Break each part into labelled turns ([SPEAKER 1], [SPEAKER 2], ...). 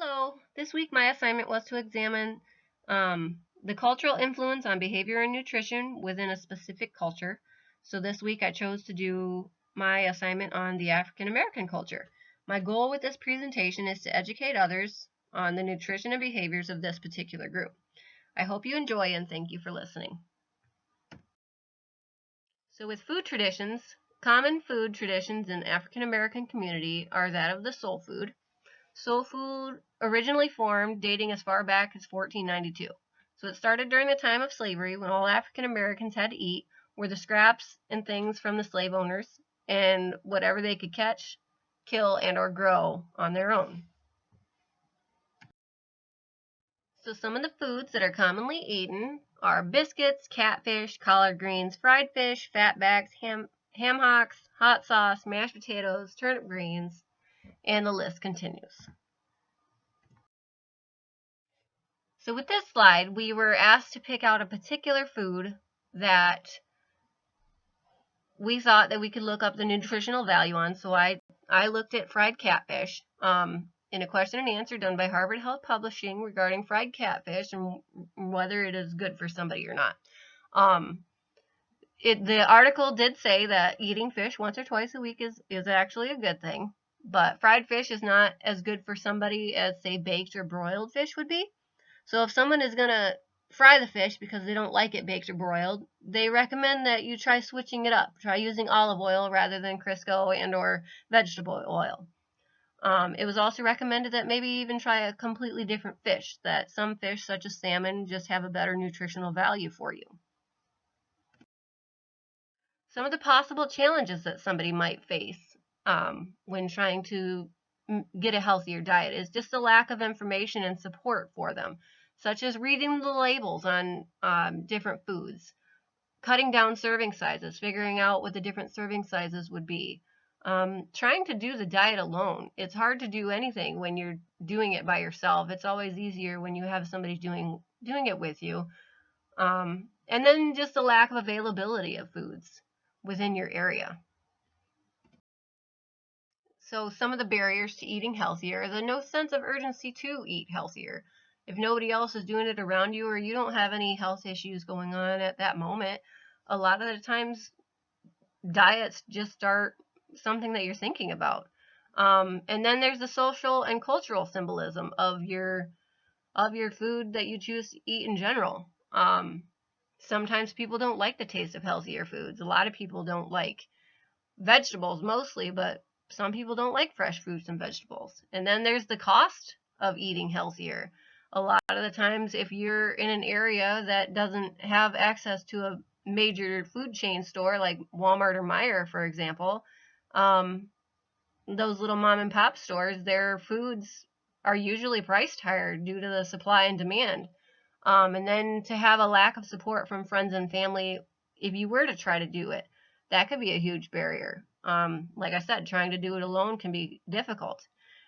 [SPEAKER 1] Hello. This week my assignment was to examine the cultural influence on behavior and nutrition within a specific culture. So this week I chose to do my assignment on the African American culture. My goal with this presentation is to educate others on the nutrition and behaviors of this particular group. I hope you enjoy and thank you for listening. So with food traditions, common food traditions in the African American community are that of the soul food. Soul food originally formed dating as far back as 1492. So it started during the time of slavery when all African Americans had to eat were the scraps and things from the slave owners and whatever they could catch, kill, and or grow on their own. So some of the foods that are commonly eaten are biscuits, catfish, collard greens, fried fish, fatbacks, ham hocks, hot sauce, mashed potatoes, turnip greens, and the list continues. So with this slide, we were asked to pick out a particular food that we thought that we could look up the nutritional value on. So I looked at fried catfish in a question and answer done by Harvard Health Publishing regarding fried catfish and whether it is good for somebody or not. The article did say that eating fish once or twice a week is actually a good thing, but fried fish is not as good for somebody as, say, baked or broiled fish would be. So if someone is going to fry the fish because they don't like it baked or broiled, they recommend that you try switching it up. Try using olive oil rather than Crisco and or vegetable oil. It was also recommended that maybe even try a completely different fish, that some fish such as salmon just have a better nutritional value for you. Some of the possible challenges that somebody might face when trying to get a healthier diet is just the lack of information and support for them, such as reading the labels on different foods, cutting down serving sizes, figuring out what the different serving sizes would be, trying to do the diet alone. It's hard to do anything when you're doing it by yourself. It's always easier when you have somebody doing it with you. And then just the lack of availability of foods within your area. So some of the barriers to eating healthier is a no sense of urgency to eat healthier. If nobody else is doing it around you or you don't have any health issues going on at that moment, a lot of the times diets just aren't something that you're thinking about. And then there's the social and cultural symbolism of your food that you choose to eat in general. Sometimes people don't like the taste of healthier foods. A lot of people don't like vegetables mostly, but some people don't like fresh fruits and vegetables. And then there's the cost of eating healthier. A lot of the times, if you're in an area that doesn't have access to a major food chain store like Walmart or Meijer, for example, those little mom and pop stores, their foods are usually priced higher due to the supply and demand. And then to have a lack of support from friends and family, if you were to try to do it, that could be a huge barrier. Like I said, trying to do it alone can be difficult.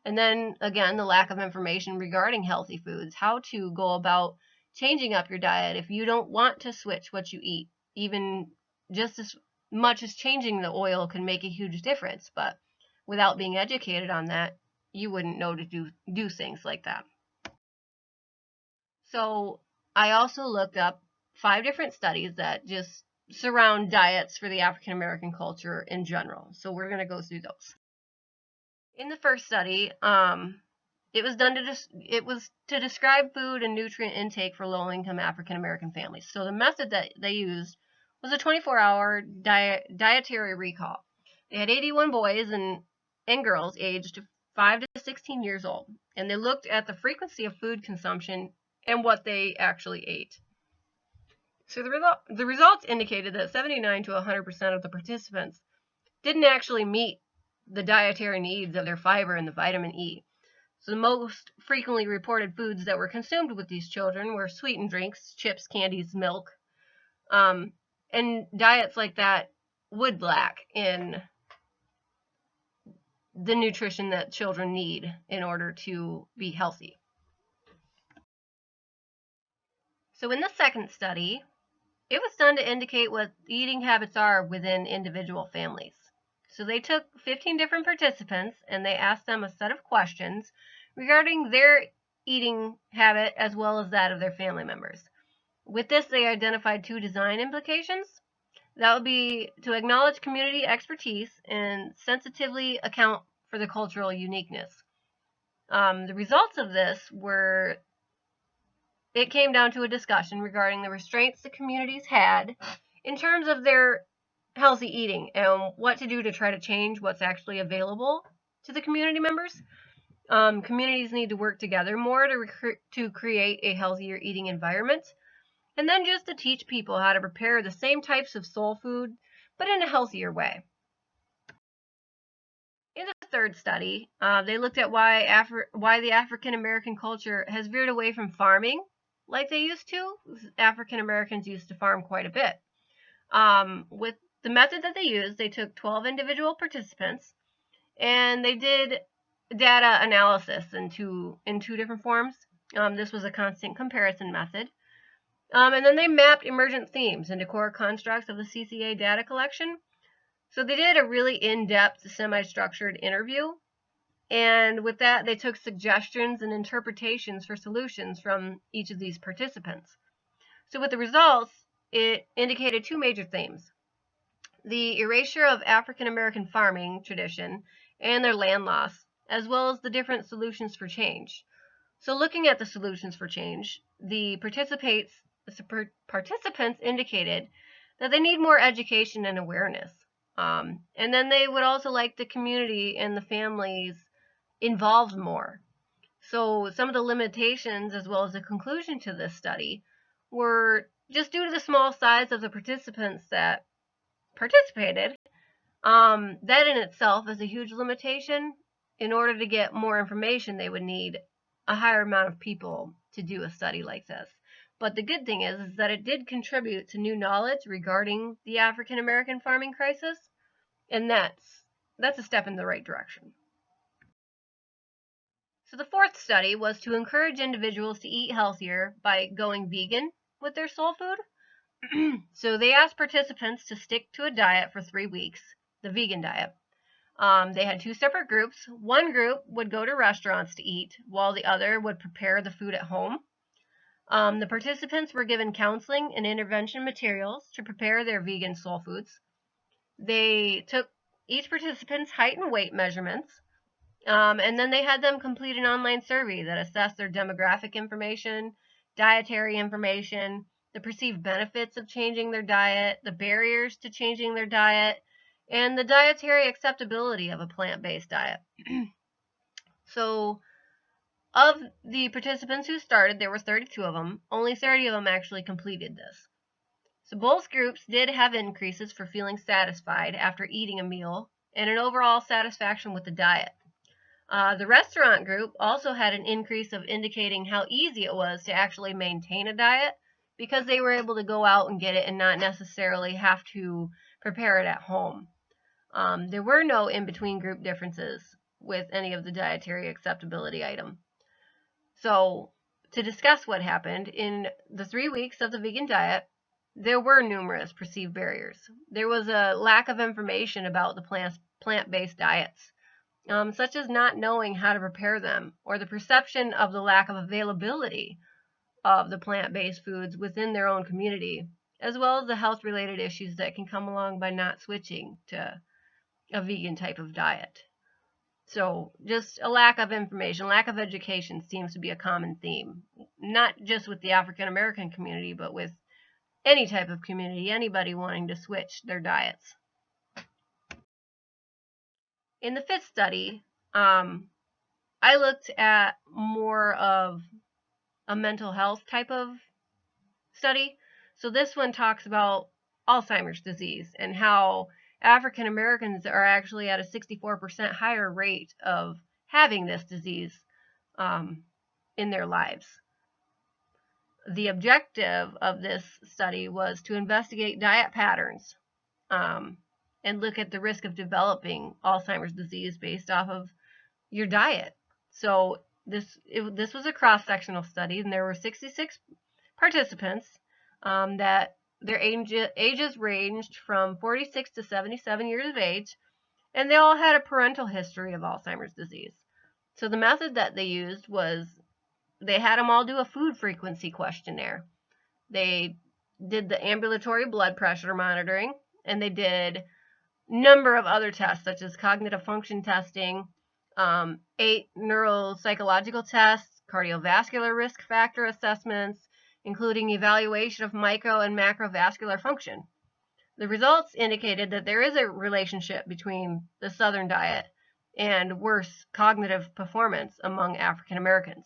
[SPEAKER 1] And then again, the lack of information regarding healthy foods, how to go about changing up your diet if you don't want to switch what you eat. Even just as much as changing the oil can make a huge difference, but without being educated on that, you wouldn't know to do things like that. So I also looked up 5 different studies that just surround diets for the African American culture in general. So we're going to go through those. In the first study, it was to describe food and nutrient intake for low-income African American families. So the method that they used was a 24-hour dietary recall. They had 81 boys and girls aged 5 to 16 years old, and they looked at the frequency of food consumption and what they actually ate. So the results indicated that 79 to 100% of the participants didn't actually meet the dietary needs of their fiber and the vitamin E. So the most frequently reported foods that were consumed with these children were sweetened drinks, chips, candies, milk, and diets like that would lack in the nutrition that children need in order to be healthy. So in the second study, it was done to indicate what eating habits are within individual families. So they took 15 different participants and they asked them a set of questions regarding their eating habit as well as that of their family members. With this, they identified 2 design implications. That would be to acknowledge community expertise and sensitively account for the cultural uniqueness. The results of this were, it came down to a discussion regarding the restraints the communities had in terms of their healthy eating and what to do to try to change what's actually available to the community members. Communities need to work together more to create a healthier eating environment, and then just to teach people how to prepare the same types of soul food, but in a healthier way. In the third study, they looked at why the African American culture has veered away from farming like they used to. African Americans used to farm quite a bit. With the method that they used, they took 12 individual participants and they did data analysis in two different forms. This was a constant comparison method. And then they mapped emergent themes into core constructs of the CCA data collection. So they did a really in-depth, semi-structured interview. And with that, they took suggestions and interpretations for solutions from each of these participants. So with the results, it indicated 2 major themes: the erasure of African American farming tradition and their land loss, as well as the different solutions for change. So looking at the solutions for change, the participants indicated that they need more education and awareness. And then they would also like the community and the families involved more. So some of the limitations as well as the conclusion to this study were just due to the small size of the participants that participated. That in itself is a huge limitation. In order to get more information, they would need a higher amount of people to do a study like this. But the good thing is that it did contribute to new knowledge regarding the African American farming crisis, and that's a step in the right direction. So the fourth study was to encourage individuals to eat healthier by going vegan with their soul food. So they asked participants to stick to a diet for 3 weeks, the vegan diet. They had 2 separate groups. One group would go to restaurants to eat, while the other would prepare the food at home. The participants were given counseling and intervention materials to prepare their vegan soul foods. They took each participant's height and weight measurements, and then they had them complete an online survey that assessed their demographic information, dietary information, the perceived benefits of changing their diet, the barriers to changing their diet, and the dietary acceptability of a plant-based diet. So of the participants who started, there were 32 of them. Only 30 of them actually completed this. So both groups did have increases for feeling satisfied after eating a meal and an overall satisfaction with the diet. The restaurant group also had an increase of indicating how easy it was to actually maintain a diet because they were able to go out and get it and not necessarily have to prepare it at home. There were no in-between group differences with any of the dietary acceptability item. So to discuss what happened, in the 3 weeks of the vegan diet, there were numerous perceived barriers. There was a lack of information about the plant-based diets, such as not knowing how to prepare them, or the perception of the lack of availability of the plant-based foods within their own community, as well as the health-related issues that can come along by not switching to a vegan type of diet. So just a lack of information, lack of education seems to be a common theme, not just with the African American community, but with any type of community, anybody wanting to switch their diets. In the fifth study, I looked at more of a mental health type of study. So this one talks about Alzheimer's disease and how African Americans are actually at a 64% higher rate of having this disease in their lives. The objective of this study was to investigate diet patterns and look at the risk of developing Alzheimer's disease based off of your diet. So this was a cross-sectional study, and there were 66 participants that their ages ranged from 46 to 77 years of age, and they all had a parental history of Alzheimer's disease. So the method that they used was they had them all do a food frequency questionnaire. They did the ambulatory blood pressure monitoring, and they did a number of other tests such as cognitive function testing, 8 neuropsychological tests, cardiovascular risk factor assessments, including evaluation of micro and macrovascular function. The results indicated that there is a relationship between the Southern diet and worse cognitive performance among African Americans.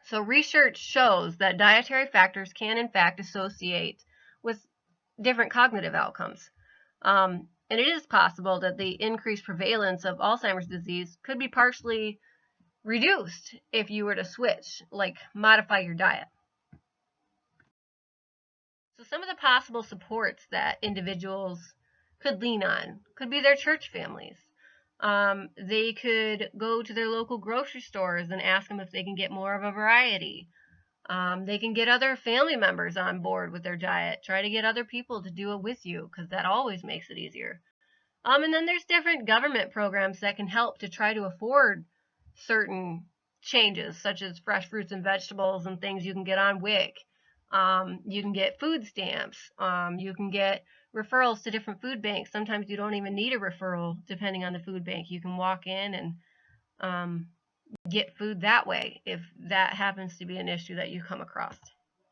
[SPEAKER 1] So research shows that dietary factors can in fact associate with different cognitive outcomes. And it is possible that the increased prevalence of Alzheimer's disease could be partially reduced if you were to switch, like modify your diet. So some of the possible supports that individuals could lean on could be their church families. They could go to their local grocery stores and ask them if they can get more of a variety. They can get other family members on board with their diet. Try to get other people to do it with you, because that always makes it easier. And then there's different government programs that can help to try to afford certain changes, such as fresh fruits and vegetables and things you can get on WIC. You can get food stamps. You can get referrals to different food banks. Sometimes you don't even need a referral depending on the food bank. You can walk in and get food that way if that happens to be an issue that you come across.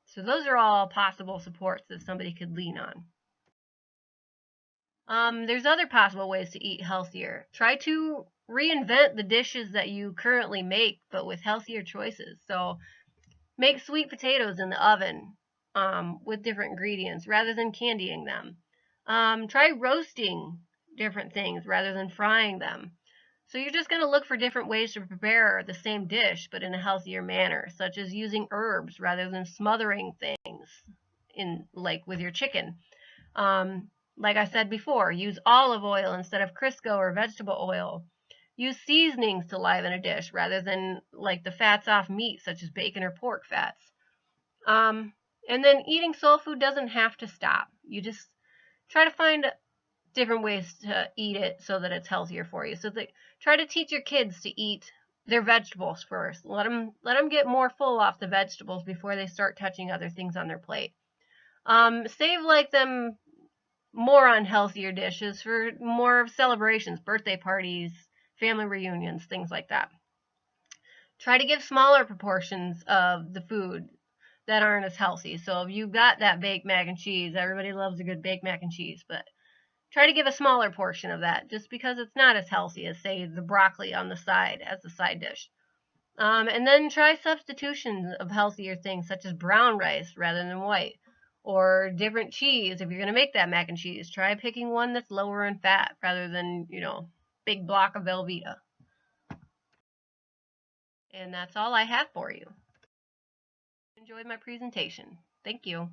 [SPEAKER 1] So those are all possible supports that somebody could lean on. There's other possible ways to eat healthier. Try to reinvent the dishes that you currently make, but with healthier choices. So make sweet potatoes in the oven with different ingredients rather than candying them. Try roasting different things rather than frying them. So you're just going to look for different ways to prepare the same dish, but in a healthier manner, such as using herbs rather than smothering things in, like with your chicken. Like I said before, use olive oil instead of Crisco or vegetable oil. Use seasonings to liven a dish rather than like the fats off meat, such as bacon or pork fats. And then eating soul food doesn't have to stop. You just try to find different ways to eat it so that it's healthier for you. So try to teach your kids to eat their vegetables first. Let them get more full off the vegetables before they start touching other things on their plate. Save like them more on healthier dishes for more celebrations, birthday parties, family reunions, things like that. Try to give smaller proportions of the food that aren't as healthy. So if you've got that baked mac and cheese, everybody loves a good baked mac and cheese, but try to give a smaller portion of that just because it's not as healthy as, say, the broccoli on the side as a side dish. And then try substitutions of healthier things such as brown rice rather than white, or different cheese. If you're going to make that mac and cheese, try picking one that's lower in fat rather than, big block of Velveeta. And that's all I have for you. Enjoyed my presentation. Thank you.